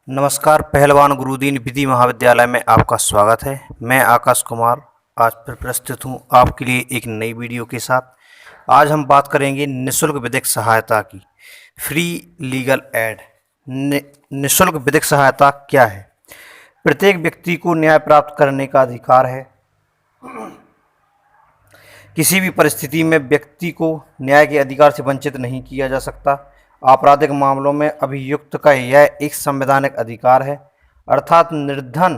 नमस्कार। पहलवान गुरुदीन विधि महाविद्यालय में आपका स्वागत है। मैं आकाश कुमार आज फिर प्रस्तुत हूँ आपके लिए एक नई वीडियो के साथ। आज हम बात करेंगे निःशुल्क विधिक सहायता की। Free legal aid. निःशुल्क विधिक सहायता क्या है? प्रत्येक व्यक्ति को न्याय प्राप्त करने का अधिकार है। किसी भी परिस्थिति में व्यक्ति को न्याय के अधिकार से वंचित नहीं किया जा सकता। आपराधिक मामलों में अभियुक्त का यह एक संवैधानिक अधिकार है, अर्थात निर्धन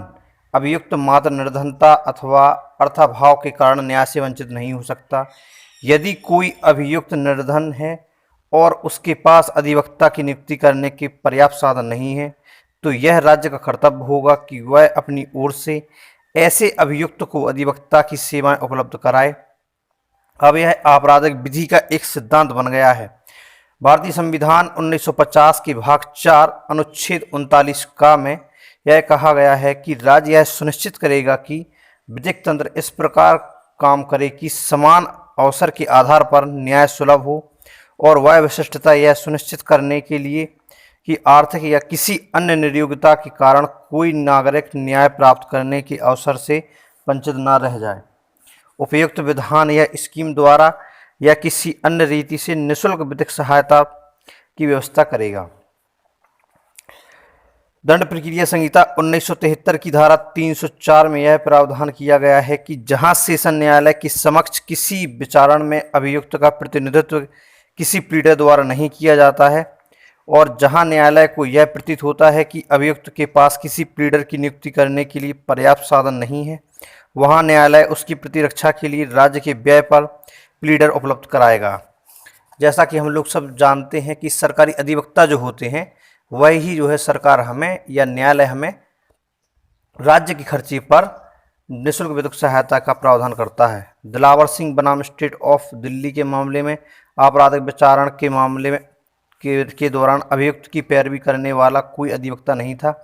अभियुक्त मात्र निर्धनता अथवा अर्थाभाव के कारण न्याय से वंचित नहीं हो सकता। यदि कोई अभियुक्त निर्धन है और उसके पास अधिवक्ता की नियुक्ति करने के पर्याप्त साधन नहीं है, तो यह राज्य का कर्तव्य होगा कि वह अपनी ओर से ऐसे अभियुक्त को अधिवक्ता की सेवाएं उपलब्ध कराए। अब यह आपराधिक विधि का एक सिद्धांत बन गया है। भारतीय संविधान 1950 के भाग 4 अनुच्छेद 39 का में यह कहा गया है कि राज्य यह सुनिश्चित करेगा कि विधिक तंत्र इस प्रकार काम करे कि समान अवसर के आधार पर न्याय सुलभ हो, और वह विशिष्टता यह सुनिश्चित करने के लिए कि आर्थिक या किसी अन्य निर्योग्यता के कारण कोई नागरिक न्याय प्राप्त करने के अवसर से वंचित न रह जाए। उपयुक्त विधान या स्कीम द्वारा या किसी अन्य रीति से निःशुल्क विधिक सहायता की व्यवस्था करेगा। दंड प्रक्रिया संहिता 1973 की धारा 304 में यह प्रावधान किया गया है कि जहां सेशन न्यायालय के समक्ष किसी विचारण में अभियुक्त का प्रतिनिधित्व किसी प्लीडर द्वारा नहीं किया जाता है, और जहां न्यायालय को यह प्रतीत होता है कि अभियुक्त के पास किसी प्लीडर की नियुक्ति करने के लिए पर्याप्त साधन नहीं है, वहां न्यायालय उसकी प्रतिरक्षा के लिए राज्य के व्यय पर प्लीडर उपलब्ध कराएगा। जैसा कि हम लोग सब जानते हैं कि सरकारी अधिवक्ता जो होते हैं वही जो है सरकार हमें या न्यायालय हमें राज्य के खर्चे पर निःशुल्क विधिक सहायता का प्रावधान करता है। दिलावर सिंह बनाम स्टेट ऑफ दिल्ली के मामले में आपराधिक विचारण के मामले में के दौरान अभियुक्त की पैरवी करने वाला कोई अधिवक्ता नहीं था।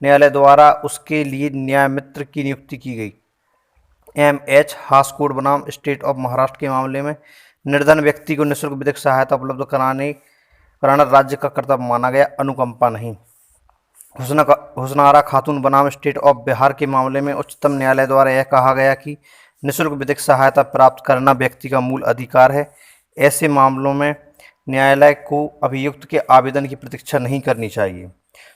न्यायालय द्वारा उसके लिए न्यायमित्र की नियुक्ति की गई। M.H. हास्कोट बनाम स्टेट ऑफ महाराष्ट्र के मामले में निर्धन व्यक्ति को निःशुल्क विधिक सहायता उपलब्ध कराना राज्य का कर्तव्य माना गया, अनुकंपा नहीं। हुसनारा खातून बनाम स्टेट ऑफ बिहार के मामले में उच्चतम न्यायालय द्वारा यह कहा गया कि निःशुल्क विधिक सहायता प्राप्त करना व्यक्ति का मूल अधिकार है। ऐसे मामलों में न्यायालय को अभियुक्त के आवेदन की प्रतीक्षा नहीं करनी चाहिए।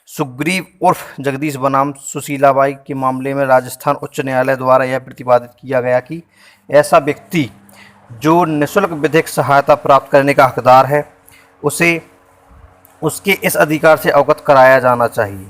सुग्रीव उर्फ जगदीश बनाम सुशीलाबाई के मामले में राजस्थान उच्च न्यायालय द्वारा यह प्रतिपादित किया गया कि ऐसा व्यक्ति जो निःशुल्क विधिक सहायता प्राप्त करने का हकदार है, उसे उसके इस अधिकार से अवगत कराया जाना चाहिए।